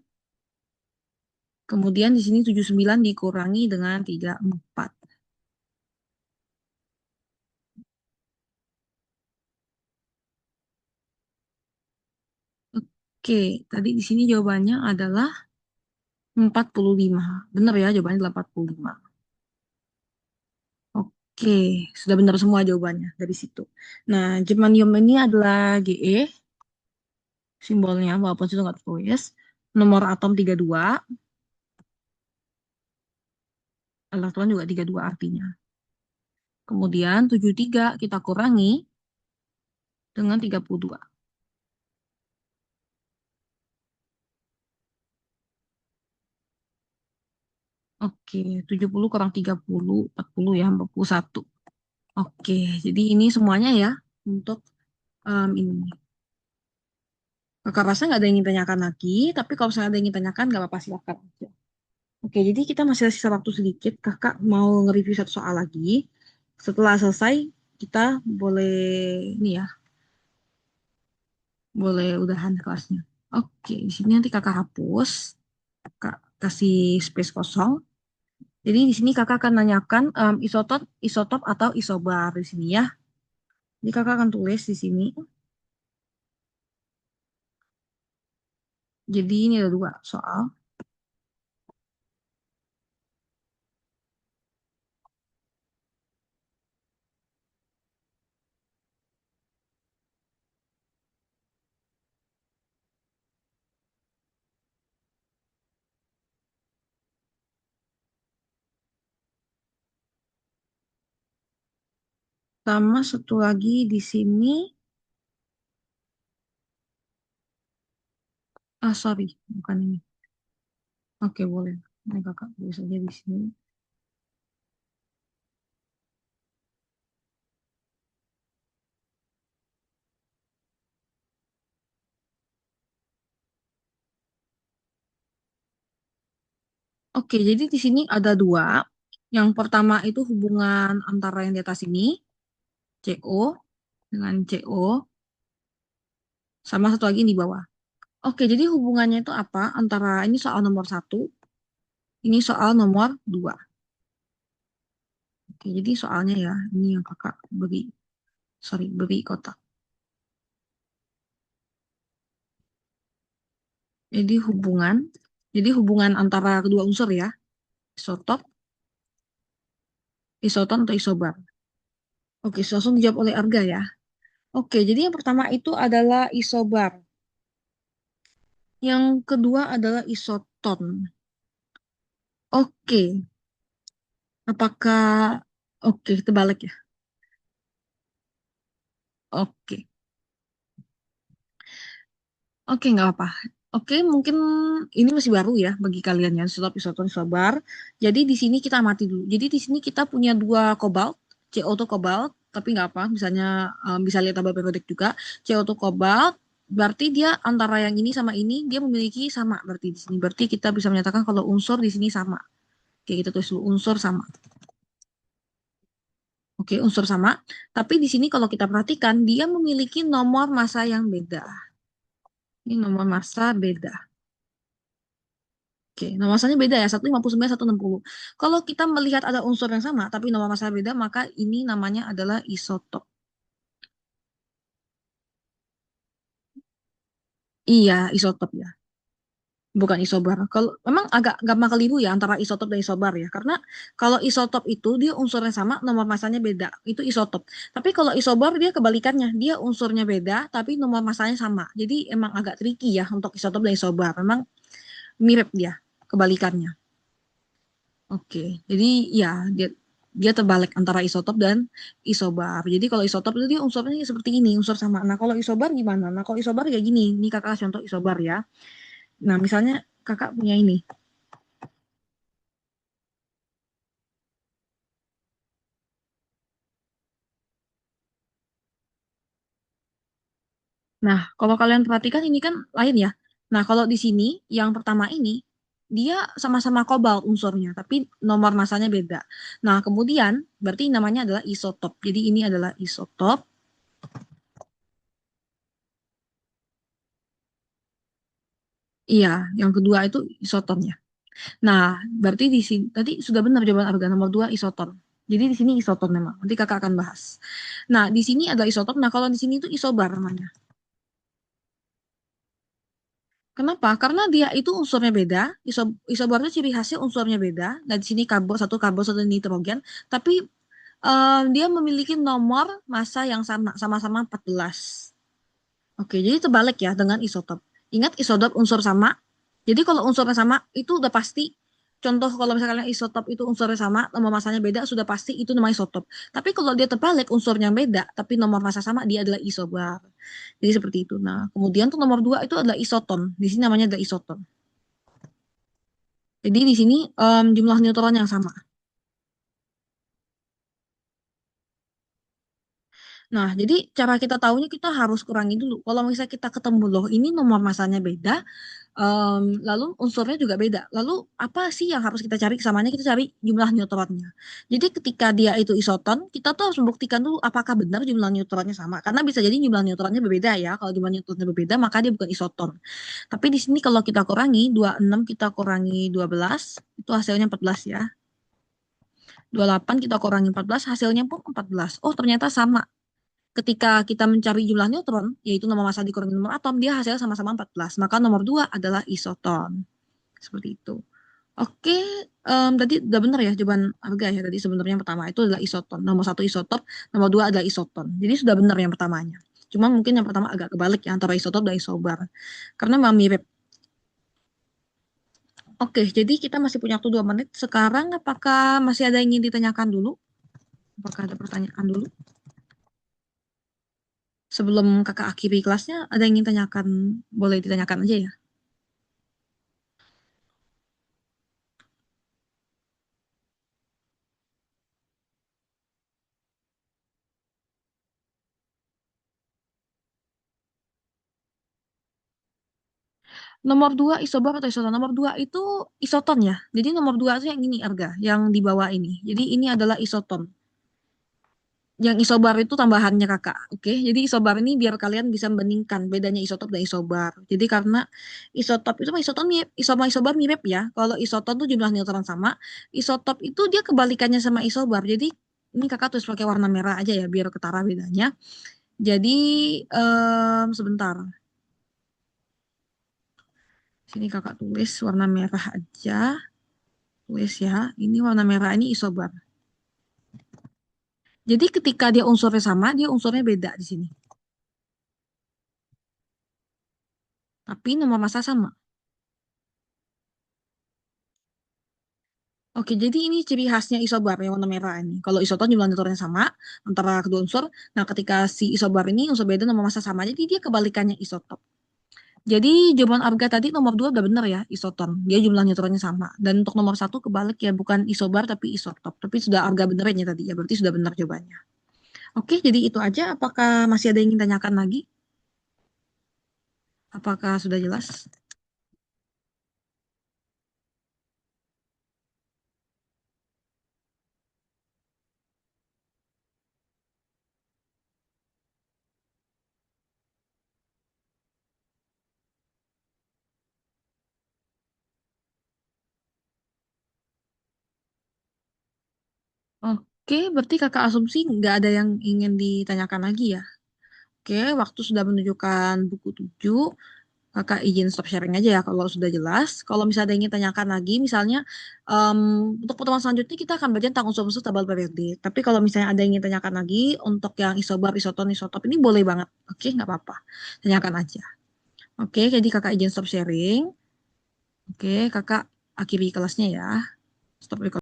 Kemudian di sini 79 dikurangi dengan 34. Oke, tadi di sini jawabannya adalah 45. Benar ya, jawabannya adalah 45. Oke, sudah benar semua jawabannya dari situ. Nah, germanium ini adalah Ge, simbolnya, walaupun itu nggak tertulis. Nomor atom 32, elektron juga 32 artinya. Kemudian 73 kita kurangi dengan 32. Oke, 70 kurang 30, 40 ya, 41. Oke, jadi ini semuanya ya untuk ini. Kakak rasa nggak ada yang ingin tanyakan lagi, tapi kalau misalnya ada yang ingin tanyakan, nggak apa-apa, silakan aja. Oke, jadi kita masih sisa waktu sedikit. Kakak mau nge-review satu soal lagi. Setelah selesai, kita boleh ini ya, boleh udahan kelasnya. Oke, di sini nanti kakak hapus, kakak kasih space kosong. Jadi di sini kakak akan nanyakan isotop, isotop atau isobar di sini ya. Jadi kakak akan tulis di sini. Jadi ini ada dua soal. Sama satu lagi di sini. Ah, sorry, bukan ini. Oke, boleh. Ini kakak tulis aja di sini. Oke, jadi di sini ada dua. Yang pertama itu hubungan antara yang di atas ini, CO, dengan CO, sama satu lagi yang di bawah. Oke, jadi hubungannya itu apa? Antara ini soal nomor satu, ini soal nomor dua. Oke, jadi soalnya ya, ini yang kakak beri, sorry, beri kotak. Jadi hubungan antara kedua unsur ya, isotop, isoton atau isobar. Oke, langsung dijawab oleh Arga ya. Oke, jadi yang pertama itu adalah isobar. Yang kedua adalah isoton. Oke, apakah oke kita balik ya? Oke, oke nggak apa. Oke, mungkin ini masih baru ya bagi kalian yang isotop, isoton, isobar. Jadi di sini kita amati dulu. Jadi di sini kita punya dua kobalt, CO itu kobalt, tapi nggak apa. Misalnya bisa lihat tabel periodik juga. CO itu kobalt, berarti dia antara yang ini sama ini dia memiliki sama berarti di sini. Berarti kita bisa menyatakan kalau unsur di sini sama. Oke, kita tulis dulu unsur sama. Oke, unsur sama. Tapi di sini kalau kita perhatikan, dia memiliki nomor massa yang beda. Ini nomor massa beda. Oke, nomor massanya beda ya, 159, 160. Kalau kita melihat ada unsur yang sama, tapi nomor massa beda, maka ini namanya adalah isotop. Iya, isotop ya. Bukan isobar. Kalau memang agak gampang keliru ya antara isotop dan isobar ya. Karena kalau isotop itu dia unsurnya sama, nomor masanya beda. Itu isotop. Tapi kalau isobar dia kebalikannya. Dia unsurnya beda, tapi nomor masanya sama. Jadi emang agak tricky ya untuk isotop dan isobar. Memang mirip dia kebalikannya. Oke. Jadi ya dia dia terbalik antara isotop dan isobar. Jadi kalau isotop itu dia unsurnya seperti ini, unsur sama. Nah, kalau isobar gimana? Nah, kalau isobar kayak gini. Ini kakak contoh isobar ya. Nah, misalnya kakak punya ini. Nah, kalau kalian perhatikan ini kan lain ya. Nah, kalau di sini yang pertama ini dia sama-sama kobalt unsurnya, tapi nomor masanya beda. Nah, kemudian berarti namanya adalah isotop. Jadi ini adalah isotop. Iya, yang kedua itu isotopnya. Nah, berarti di sini tadi sudah benar jawaban Arga nomor dua isoton. Jadi di sini isoton memang. Nanti kakak akan bahas. Nah, di sini ada isotop. Nah, kalau di sini itu isobar namanya. Kenapa? Karena dia itu unsurnya beda. Isobar itu ciri khasnya unsurnya beda. Nah, di sini karbon, satu nitrogen. Tapi dia memiliki nomor massa yang sama, sama-sama 14. Oke, jadi terbalik ya dengan isotop. Ingat isotop unsur sama. Jadi kalau unsurnya sama, itu udah pasti. Contoh kalau misalnya isotop itu unsurnya sama, nomor massanya beda, sudah pasti itu namanya isotop. Tapi kalau dia terbalik, unsurnya beda, tapi nomor massa sama, dia adalah isobar. Jadi seperti itu. Nah, kemudian tuh nomor dua itu adalah isoton. Di sini namanya adalah isoton. Jadi di sini jumlah neutron yang sama. Nah, jadi cara kita tahunya kita harus kurangi dulu. Kalau misalnya kita ketemu loh, ini nomor masanya beda, lalu unsurnya juga beda. Lalu apa sih yang harus kita cari? Kesamanya kita cari jumlah neutronnya. Jadi ketika dia itu isoton, kita tuh harus membuktikan dulu apakah benar jumlah neutronnya sama. Karena bisa jadi jumlah neutronnya berbeda ya. Kalau jumlah neutronnya berbeda, maka dia bukan isoton. Tapi di sini kalau kita kurangi 26 kita kurangi 12, itu hasilnya 14 ya. 28 kita kurangi 14, hasilnya pun 14. Oh, ternyata sama. Ketika kita mencari jumlah neutron, yaitu nomor massa dikurangi nomor atom, dia hasilnya sama-sama 14. Maka nomor 2 adalah isoton. Seperti itu. Oke, tadi udah benar ya jawaban harga ya. Tadi sebenarnya yang pertama itu adalah isoton. Nomor satu isotop, nomor dua adalah isoton. Jadi sudah benar yang pertamanya. Cuma mungkin yang pertama agak kebalik ya antara isotop dan isobar. Karena memang mirip. Oke, jadi kita masih punya waktu 2 menit. Sekarang apakah masih ada yang ingin ditanyakan dulu? Apakah ada pertanyaan dulu? Sebelum kakak akhiri kelasnya, ada yang ingin tanyakan, boleh ditanyakan aja ya. Nomor dua isobar atau isoton? Nomor dua itu isoton ya. Jadi nomor dua itu yang ini Arga, yang di bawah ini. Jadi ini adalah isoton. Yang isobar itu tambahannya kakak. Oke, jadi isobar ini biar kalian bisa membandingkan bedanya isotop dan isobar. Jadi karena isotop itu isoton mirip, isobar mirip ya. Kalau isoton tuh jumlah neutron sama, isotop itu dia kebalikannya sama isobar. Jadi ini kakak tulis pakai warna merah aja ya biar ketara bedanya. Jadi sebentar. Sini kakak tulis warna merah aja. Tulis ya. Ini warna merah ini isobar. Jadi ketika dia unsurnya sama, dia unsurnya beda di sini. Tapi nomor massa sama. Oke, jadi ini ciri khasnya isobar yang warna merah ini. Kalau isoton jumlah neutronnya sama antara kedua unsur. Nah, ketika si isobar ini unsur beda nomor massa sama. Jadi dia kebalikannya isotop. Jadi jawaban Arga tadi nomor 2 udah benar ya, isoton. Dia jumlah neutronnya sama. Dan untuk nomor satu kebalik ya, bukan isobar tapi isotop. Tapi sudah Arga benerin ya tadi ya, berarti sudah benar jawabannya. Oke, jadi itu aja. Apakah masih ada yang ingin tanyakan lagi? Apakah sudah jelas? Oke, berarti kakak asumsi nggak ada yang ingin ditanyakan lagi ya. Oke, waktu sudah menunjukkan buku 7. Kakak izin stop sharing aja ya kalau sudah jelas. Kalau misalnya ada yang ingin tanyakan lagi, misalnya em, untuk pertemuan selanjutnya kita akan belajar tentang unsur-unsur tabel periodik. Tapi kalau misalnya ada yang ingin tanyakan lagi untuk yang isobar, isoton, isotop ini boleh banget. Oke, nggak apa-apa. Tanyakan aja. Oke, jadi kakak izin stop sharing. Oke, kakak akhiri kelasnya ya. Stop recording.